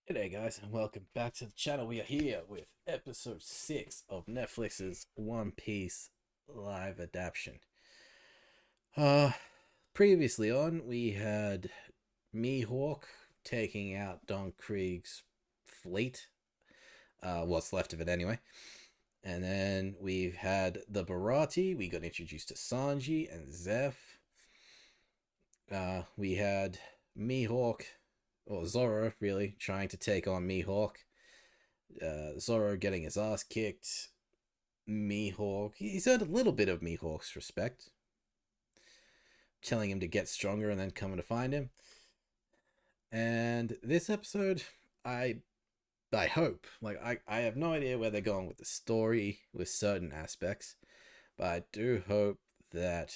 G'day guys and welcome back to the channel. We are here with episode 6 of Netflix's One Piece live adaptation. Uh Previously on we had Mihawk taking out Don Krieg's fleet. What's left of it anyway. And then we've had the Barati. We got introduced to Sanji and Zeph. We had Mihawk, or Zoro really, trying to take on Mihawk. Zoro getting his ass kicked. Mihawk, he's earned a little bit of Mihawk's respect, telling him to get stronger and then coming to find him. And this episode, I hope, I have no idea where they're going with the story with certain aspects, but I do hope that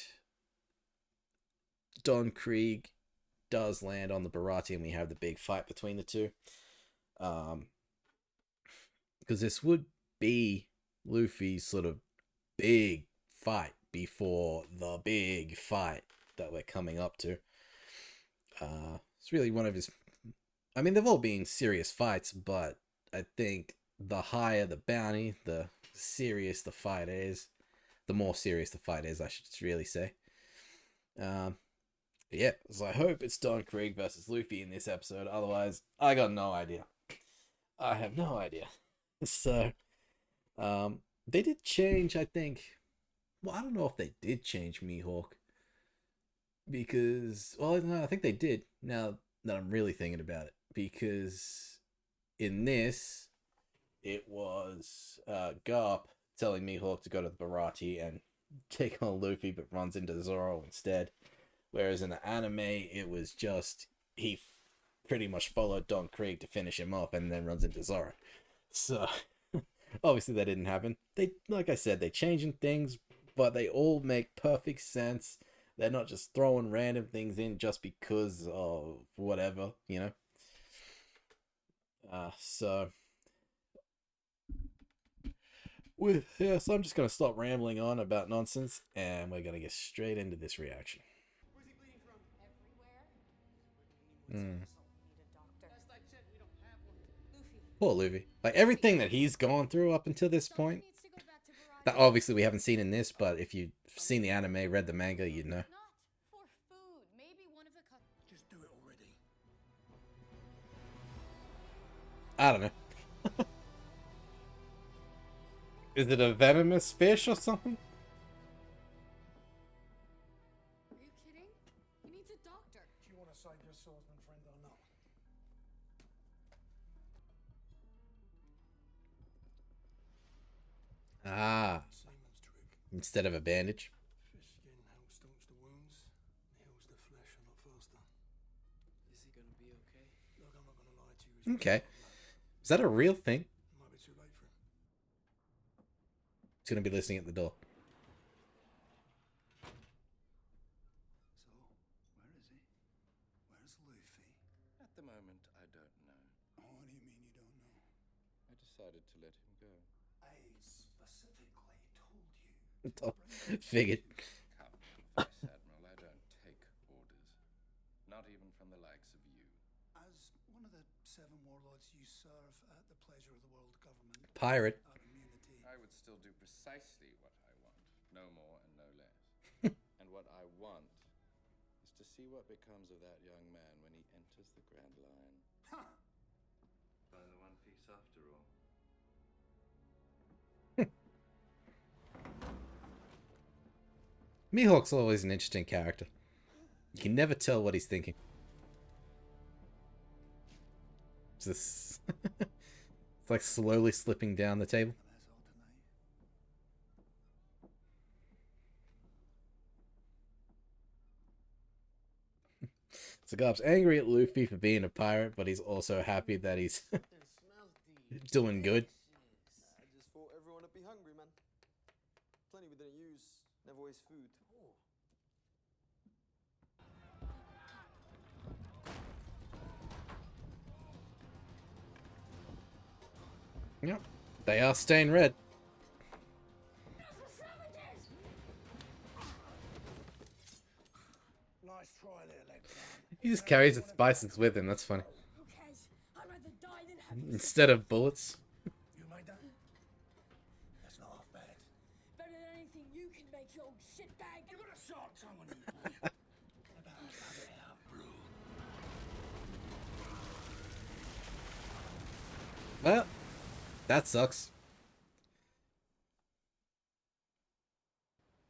Don Krieg does land on the Barati and we have the big fight between the two. Because this would be Luffy's sort of big fight before the big fight that we're coming up to. It's really one of his... I mean, they've all been serious fights, but I think the higher the bounty, the serious the fight is. The more serious the fight is, I should really say. Yeah, so I hope it's Don Krieg versus Luffy in this episode. Otherwise, I got no idea. I have no idea. So, they did change, I think. Well, I don't know if they did change Mihawk. Because, well, no, I think they did. Now that I'm really thinking about it. Because in this, it was Garp telling Mihawk to go to the Barati and take on Luffy, but runs into Zoro instead. Whereas in the anime, it was just he pretty much followed Don Krieg to finish him off and then runs into Zoro. So, obviously that didn't happen. They, like I said, they changing things, but they all make perfect sense. They're not just throwing random things in just because of whatever, you know. So so I'm just gonna stop rambling on about nonsense, and we're gonna get straight into this reaction. Where's he bleeding from? Everywhere. Mm. Need a doctor. Last I checked, we don't have one. Luffy. Poor Luffy. Like everything that he's gone through up until this Someone point, needs to go back to that Barati. obviously we haven't seen in this, but if you've seen the anime, read the manga, you'd know. Not for food. Maybe one of the Just do it already. I don't know. Is it a venomous fish or something? Are you kidding? He needs a doctor. Do you want to save your swordsman friend or not? Ah, Seaman's trick. instead of a bandage. Fish skin helps staunch the wounds, heals the flesh a lot faster. Is he gonna be okay? Look, I'm not going to lie to you. he's Okay. got blood. Is that a real thing? It might be too late for him. He's gonna be listening at the door. So, where is he? Where's Luffy? At the moment, I don't know. Oh, what do you mean you don't know? I decided to let him go. I specifically told you. Figured. Come, confess, Admiral, I don't take orders. Not even from the likes of you. As one of the 7 warlords, you serve at the pleasure of the world government. Pirate. Without immunity. I would still do precisely what I want. No more and no less. And what I want is to see what becomes of that young man when he enters the Grand Line. Huh. Find the One Piece after all. Mihawk's always an interesting character. You can never tell what he's thinking. It's this. It's like slowly slipping down the table. That's all tonight. So Garp's angry at Luffy for being a pirate, but he's also happy that he's doing good. I just thought everyone would be hungry, man. Plenty we didn't use. Never waste food. Yep. They are stained red. Nice try there, Legs. He just carries his spices with him, that's funny. Who cares? I'd rather die die than have you Instead of bullets. You made that? That's not half bad. better than anything you can make, you old shitbag. You got a sharp tongue on you, boy. What about rub it out, Blue? Well, that sucks.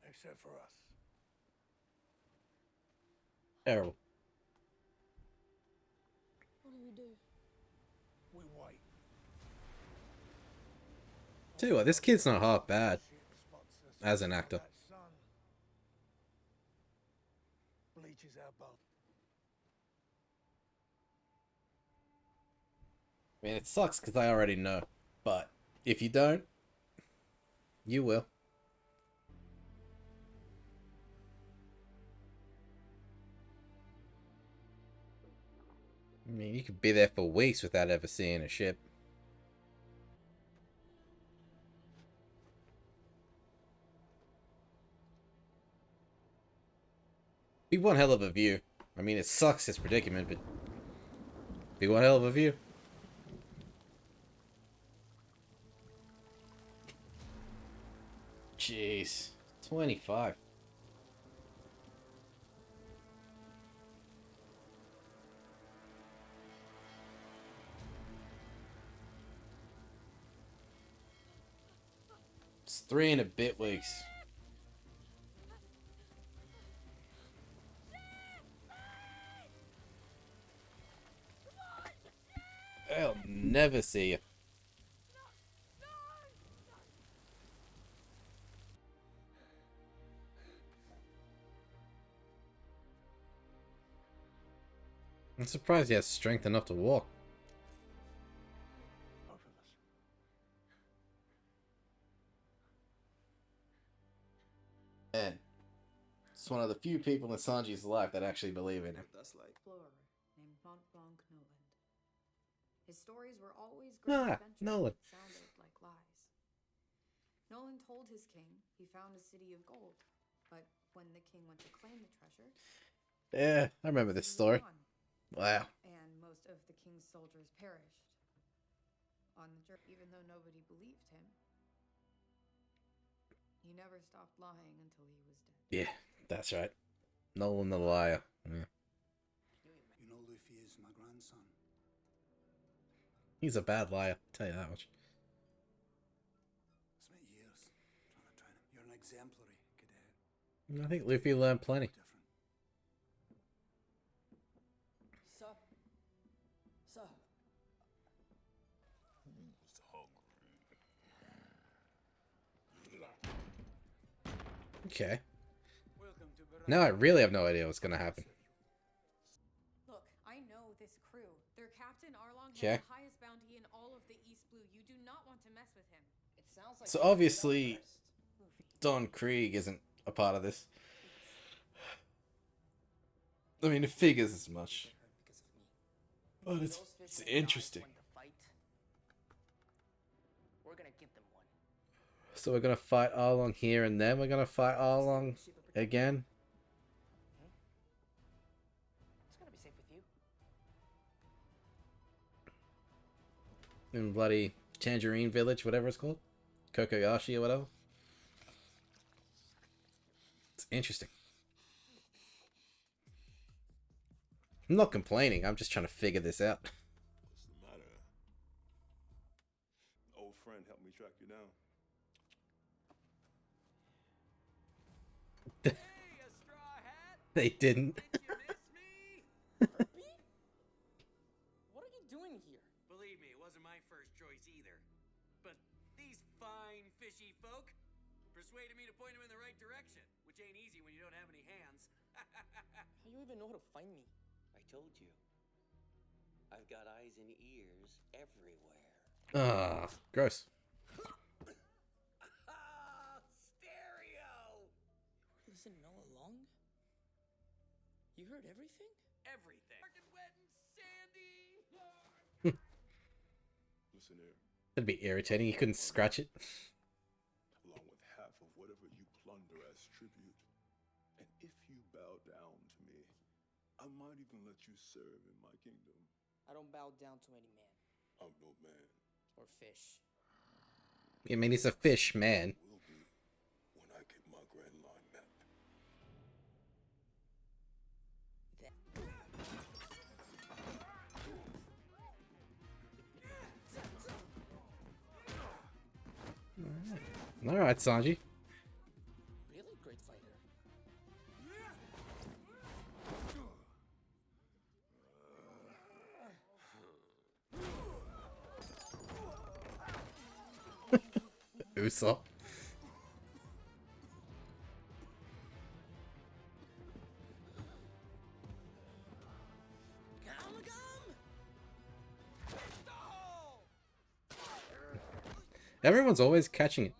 Except for us. Terrible. What do we do? We wait. Tell you what, this kid's not half bad Shit spots us as an while actor. that sun bleaches our boat. I mean, it sucks because I already know. But if you don't, you will. I mean, you could be there for weeks without ever seeing a ship. Be one hell of a view. I mean, it sucks his predicament, but be one hell of a view. Jeez, 25. It's 3 and a bit weeks. I'll never see you. I'm surprised he has strength enough to walk. Both of us. Man, it's one of the few people in Sanji's life that actually believe in him. That's like. Explorer named Mont Blanc Noland. His stories were always great adventures Nolan. that sounded like lies. Nolan told his king he found a city of gold, but when the king went to claim the treasure, Yeah, I remember the this city was story. gone, Wow. and most of the king's soldiers perished on the journey. Even though nobody believed him, he never stopped lying until he was dead. Yeah, that's right. Nolan the liar. Yeah. You know Luffy is my grandson. He's a bad liar, I'll tell you that much. Spent years trying to train him. You're an exemplary cadet. I think Luffy learned plenty. Different. Sir. Sir. Okay. Welcome to Now I really have no idea what's gonna happen. Look, I know this crew. Their captain Arlong Okay. has the highest bounty in all of the East Blue. You do not want to mess with him. It sounds like So you figured it out obviously, first. Don Krieg isn't a part of this. I mean, it figures as much. Because of me. But Those it's fishermen interesting. died when to fight. We're gonna give them one. So we're gonna fight Arlong here and then we're gonna fight Arlong again. It's gonna be safe with you. In bloody Tangerine Village, whatever it's called. Kokoyashi or whatever. It's interesting. I'm not complaining, I'm just trying to figure this out. What's the matter? An old friend helped me track you down. Hey, a straw hat! They didn't. Did you miss me? What are you doing here? Believe me, it wasn't my first choice either. But these fine, fishy folk persuaded me to point them in the right direction, which ain't easy when you don't have any hands. How you even know how to find me? I told you. I've got eyes and ears everywhere. Ah, gross. Stereo! Listen all along? You heard everything? Everything. Dark and wet and sandy. Listen here. That'd be irritating, you couldn't scratch it. Along with half of whatever you plunder as tribute. And if you bow down to me, I might even let you serve in my kingdom. I don't bow down to any man. A or fish. I mean, he's a fish man. Will be when I get my Grand Line map. All right, Sanji. Really great fighter. Usopp. Everyone's always catching it.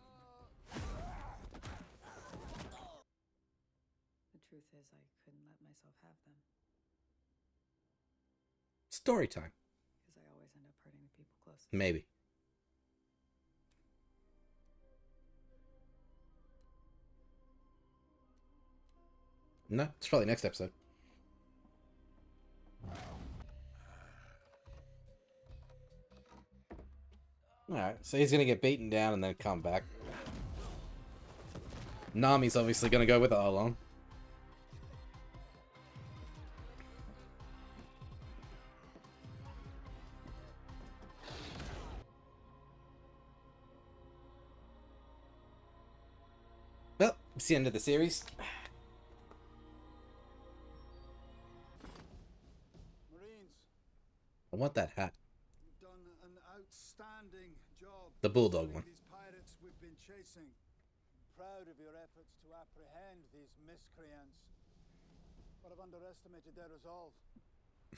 The truth is, I couldn't let myself have them. Story time. Because I always end up hurting the people closest. Maybe. No, it's probably next episode. Alright, so he's gonna get beaten down and then come back. Nami's obviously gonna go with Arlong. Well, it's the end of the series. Marines, I want that hat. you've done an outstanding job. The bulldog pursuing one. These pirates we've been chasing. Proud of your efforts to apprehend these miscreants, but I've underestimated their resolve.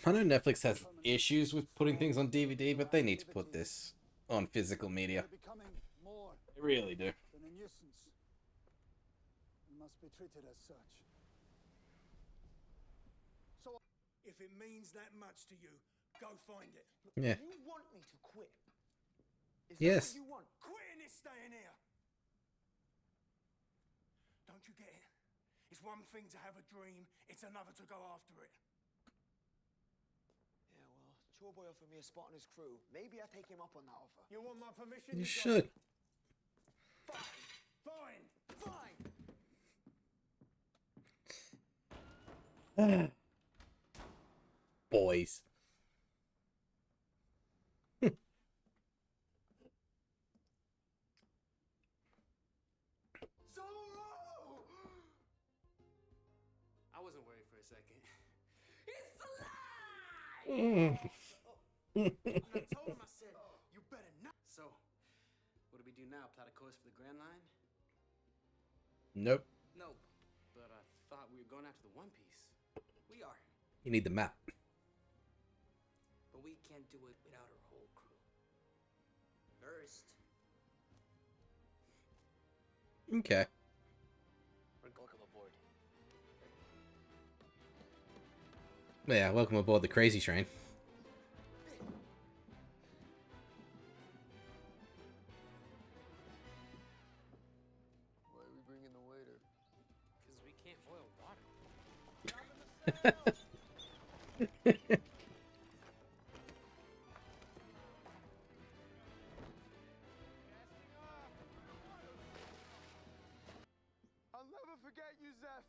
I know Netflix has issues with putting things on DVD, but they need to put this on physical media. They're becoming more They really do. than a nuisance and must be treated as such. So, if it means that much to you, go find it. Yeah. You want me to quit? Is Yes. that what you want? Quitting is staying here. Don't you get it? It's one thing to have a dream, it's another to go after it. Yeah, well, Chore Boy offered me a spot on his crew. Maybe I take him up on that offer. You want my permission? You got should. it. Fine. Boys. I wasn't worried for a second. I told him, I said, you better not. So, what do we do now? Plot a course for the Grand Line? Nope. Nope. But I thought we were going after the One Piece. We are. You need the map. But we can't do it without our whole crew. First, Okay. Welcome aboard. Yeah, welcome aboard the crazy train. Why are we bringing the waiter? because we can't boil water. I'll never forget you, Zeph.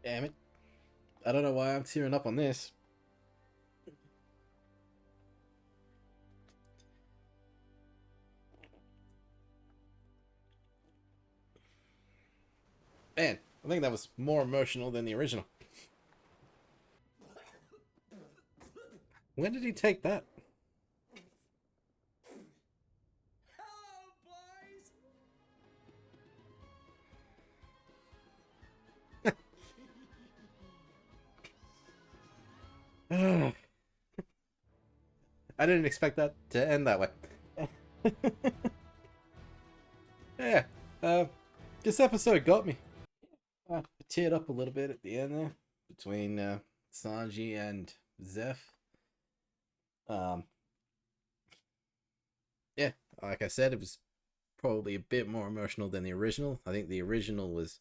Damn it. I don't know why I'm tearing up on this. Man, I think that was more emotional than the original. When did he take that? Hello, boys! I didn't expect that to end that way. Yeah, this episode got me. I teared up a little bit at the end there between Sanji and Zeph. Yeah, like I said, it was probably a bit more emotional than the original. I think the original was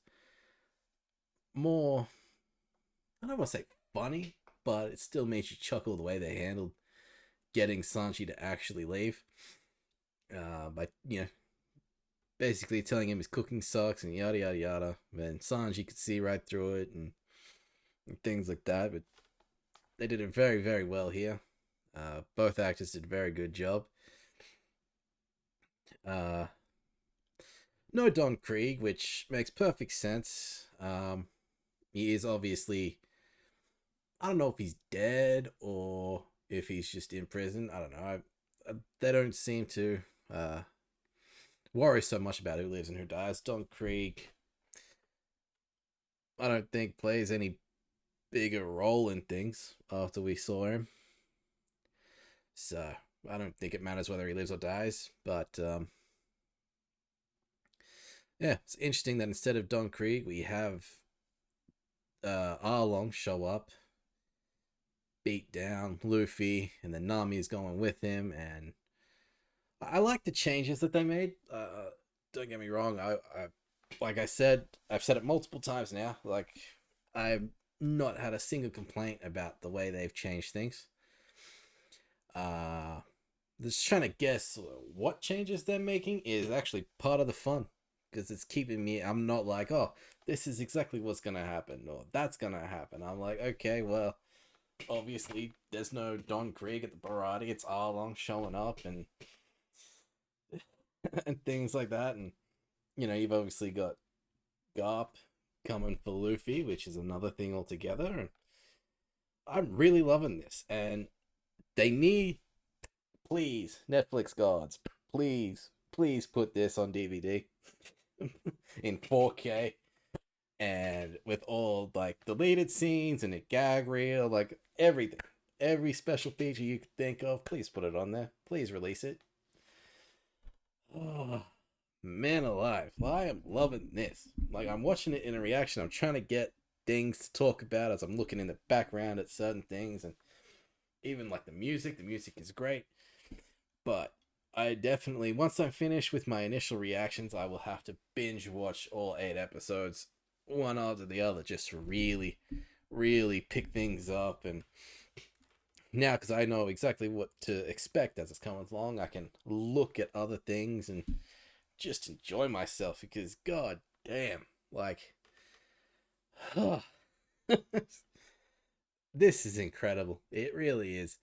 more, I don't want to say funny, but it still made you chuckle the way they handled getting Sanji to actually leave. By, basically telling him his cooking sucks and yada yada yada. And Sanji could see right through it and things like that. But they did it very, very well here. Both actors did a very good job. No Don Krieg, which makes perfect sense. He is obviously, I don't know if he's dead or if he's just in prison. I don't know. They don't seem to worry so much about who lives and who dies. Don Krieg, I don't think plays any bigger role in things after we saw him. So I don't think it matters whether he lives or dies. But yeah, it's interesting that instead of Don Krieg, we have Arlong show up, beat down Luffy, and then Nami's going with him. And I like the changes that they made. Don't get me wrong. I like I said, I've said it multiple times now. Like, I've not had a single complaint about the way they've changed things. Just trying to guess what changes they're making is actually part of the fun, because it's keeping me. I'm not like, oh, this is exactly what's gonna happen, or that's gonna happen. I'm like, okay, well, obviously there's no Don Krieg at the Baratie. It's Arlong showing up and and things like that. And you've obviously got Garp coming for Luffy, which is another thing altogether. And I'm really loving this. And they need, please, Netflix gods, please put this on DVD in 4K and with all like deleted scenes and a gag reel, like everything, every special feature you could think of. Please put it on there. Please release it. Oh, man alive. I am loving this. Like, I'm watching it in a reaction. I'm trying to get things to talk about as I'm looking in the background at certain things. And even like the music is great. But I definitely, once I'm finished with my initial reactions, I will have to binge watch all 8 episodes, one after the other, just to really, really pick things up. And now, because I know exactly what to expect as it's coming along, I can look at other things and just enjoy myself, because god damn, like, this is incredible. It really is.